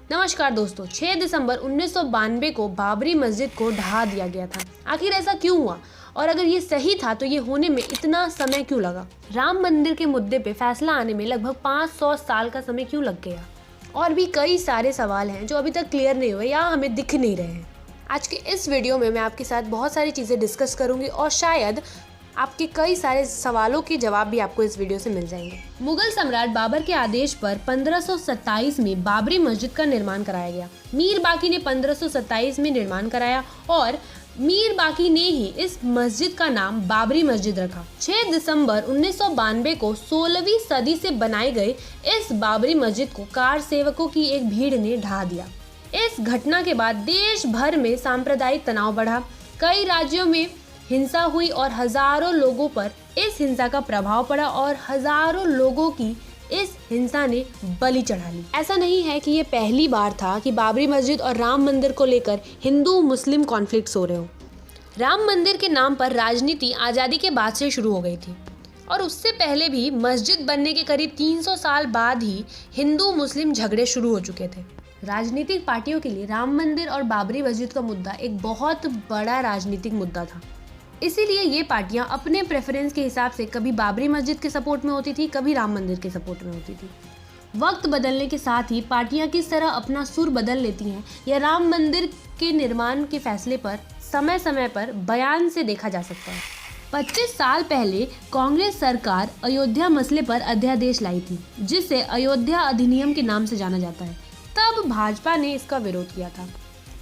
नमस्कार दोस्तों, 6 दिसंबर 1992 को बाबरी मस्जिद को ढहा दिया गया था। आखिर ऐसा क्यों हुआ और अगर ये सही था तो ये होने में इतना समय क्यों लगा? राम मंदिर के मुद्दे पे फैसला आने में लगभग 500 साल का समय क्यों लग गया? और भी कई सारे सवाल हैं जो अभी तक क्लियर नहीं हुए या हमें दिख नहीं रहे हैं। आज के इस वीडियो में मैं आपके साथ बहुत सारी चीज़ें डिस्कस करूंगी और शायद आपके कई सारे सवालों के जवाब भी आपको इस वीडियो से मिल जाएंगे। मुगल सम्राट बाबर के आदेश पर 1527 में बाबरी मस्जिद का निर्माण कराया गया। मीर बाकी ने 1527 में निर्माण कराया और मीर बाकी ने ही इस मस्जिद का नाम बाबरी मस्जिद रखा। 6 दिसंबर 1992 को 16वीं सदी से बनाई गई इस बाबरी मस्जिद को कार सेवकों की एक भीड़ ने ढहा दिया। इस घटना के बाद देश भर में सांप्रदायिक तनाव बढ़ा, कई राज्यों में हिंसा हुई और हजारों लोगों पर इस हिंसा का प्रभाव पड़ा और हजारों लोगों की इस हिंसा ने बलि चढ़ा ली। ऐसा नहीं है कि ये पहली बार था कि बाबरी मस्जिद और राम मंदिर को लेकर हिंदू मुस्लिम कॉन्फ्लिक्ट्स हो रहे हो। राम मंदिर के नाम पर राजनीति आज़ादी के बाद से शुरू हो गई थी और उससे पहले भी मस्जिद बनने के करीब 300 साल बाद ही हिंदू मुस्लिम झगड़े शुरू हो चुके थे। राजनीतिक पार्टियों के लिए राम मंदिर और बाबरी मस्जिद का मुद्दा एक बहुत बड़ा राजनीतिक मुद्दा था। इसीलिए ये पार्टियां अपने प्रेफरेंस के हिसाब से कभी बाबरी मस्जिद के सपोर्ट में होती थी, कभी राम मंदिर के सपोर्ट में होती थी। वक्त बदलने के साथ ही पार्टियां किस तरह अपना सुर बदल लेती हैं या राम मंदिर के निर्माण के फैसले पर समय समय पर बयान से देखा जा सकता है। 25 साल पहले कांग्रेस सरकार अयोध्या मसले पर अध्यादेश लाई थी, जिसे अयोध्या अधिनियम के नाम से जाना जाता है। तब भाजपा ने इसका विरोध किया था,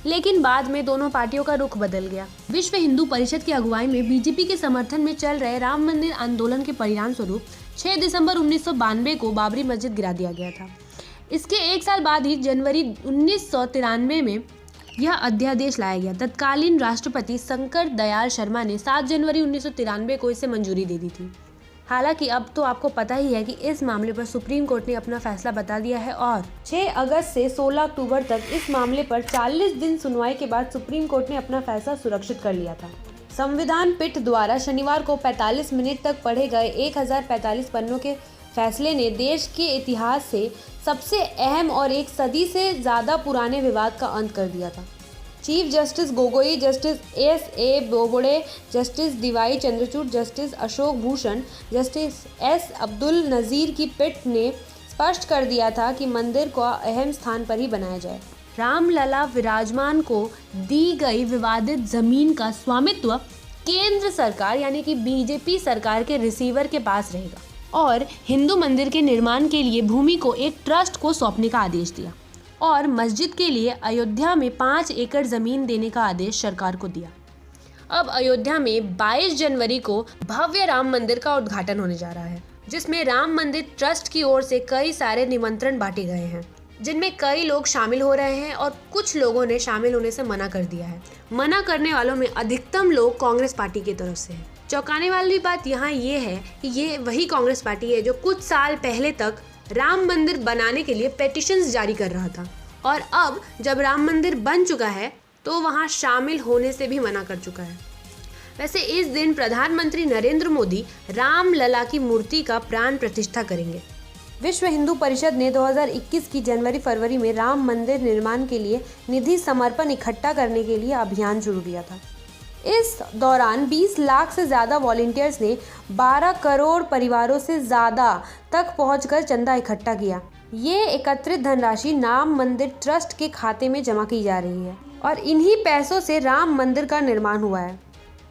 लेकिन बाद में दोनों पार्टियों का रुख बदल गया। विश्व हिंदू परिषद की अगुवाई में बीजेपी के समर्थन में चल रहे राम मंदिर आंदोलन के परिणाम स्वरूप 6 दिसंबर 1992 को बाबरी मस्जिद गिरा दिया गया था। इसके एक साल बाद ही जनवरी 1993 में यह अध्यादेश लाया गया। तत्कालीन राष्ट्रपति शंकर दयाल शर्मा ने 7 जनवरी 1993 को इसे मंजूरी दे दी थी। हालांकि अब तो आपको पता ही है कि इस मामले पर सुप्रीम कोर्ट ने अपना फैसला बता दिया है और 6 अगस्त से 16 अक्टूबर तक इस मामले पर 40 दिन सुनवाई के बाद सुप्रीम कोर्ट ने अपना फैसला सुरक्षित कर लिया था। संविधान पीठ द्वारा शनिवार को 45 मिनट तक पढ़े गए 1045 पन्नों के फैसले ने देश के इतिहास से सबसे अहम और एक सदी से ज़्यादा पुराने विवाद का अंत कर दिया था। Chief justice Gogoi, justice S A. Bobde, justice D Y Chandrachud, justice Ashok Bhushan, justice S. Abdul Nazeer की पीठ ने स्पष्ट कर दिया था कि मंदिर को अहम स्थान पर ही बनाया जाए। रामलला विराजमान को दी गई विवादित जमीन का स्वामित्व केंद्र सरकार यानी कि बीजेपी सरकार के रिसीवर के पास रहेगा और हिंदू मंदिर के निर्माण के लिए भूमि को एक ट्रस्ट को सौंपने का आदेश दिया और मस्जिद के लिए अयोध्या में 5 एकड़ ज़मीन देने का आदेश सरकार को दिया। अब अयोध्या में 22 जनवरी को भव्य राम मंदिर का उद्घाटन होने जा रहा है, जिसमें राम मंदिर ट्रस्ट की ओर से कई सारे निमंत्रण बांटे गए हैं, जिनमें कई लोग शामिल हो रहे हैं और कुछ लोगों ने शामिल होने से मना कर दिया है। मना करने वालों में अधिकतम लोग कांग्रेस पार्टी की तरफ से हैं। चौंकाने वाली बात यहाँ ये है कि ये वही कांग्रेस पार्टी है जो कुछ साल पहले तक राम मंदिर बनाने के लिए पेटिशंस जारी कर रहा था और अब जब राम मंदिर बन चुका है तो वहां शामिल होने से भी मना कर चुका है। वैसे इस दिन प्रधानमंत्री नरेंद्र मोदी रामलला की मूर्ति का प्राण प्रतिष्ठा करेंगे। विश्व हिंदू परिषद ने 2021 की जनवरी-फरवरी में राम मंदिर निर्माण के लिए निधि समर्पण इकट्ठा करने के लिए अभियान शुरू किया था। इस दौरान 20 लाख से ज़्यादा वॉलंटियर्स ने 12 करोड़ परिवारों से ज़्यादा तक पहुंचकर चंदा इकट्ठा किया। ये एकत्रित धनराशि राम मंदिर ट्रस्ट के खाते में जमा की जा रही है और इन्हीं पैसों से राम मंदिर का निर्माण हुआ है।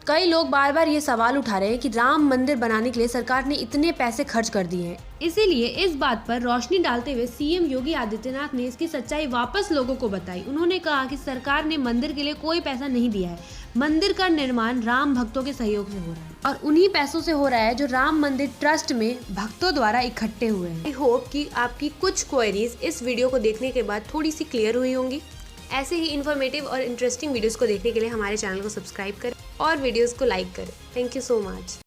कई लोग बार बार ये सवाल उठा रहे हैं कि राम मंदिर बनाने के लिए सरकार ने इतने पैसे खर्च कर दिए हैं। इसीलिए इस बात पर रोशनी डालते हुए सीएम योगी आदित्यनाथ ने इसकी सच्चाई वापस लोगों को बताई। उन्होंने कहा कि सरकार ने मंदिर के लिए कोई पैसा नहीं दिया है, मंदिर का निर्माण राम भक्तों के सहयोग से हो रहा है और उन्हीं पैसों से हो रहा है जो राम मंदिर ट्रस्ट में भक्तों द्वारा इकट्ठे हुए हैं। आई होप कि आपकी कुछ क्वेरीज इस वीडियो को देखने के बाद थोड़ी सी क्लियर हुई होंगी। ऐसे ही इन्फॉर्मेटिव और इंटरेस्टिंग वीडियोस को देखने के लिए हमारे चैनल को सब्सक्राइब करें और वीडियोस को लाइक करें। Thank you so much.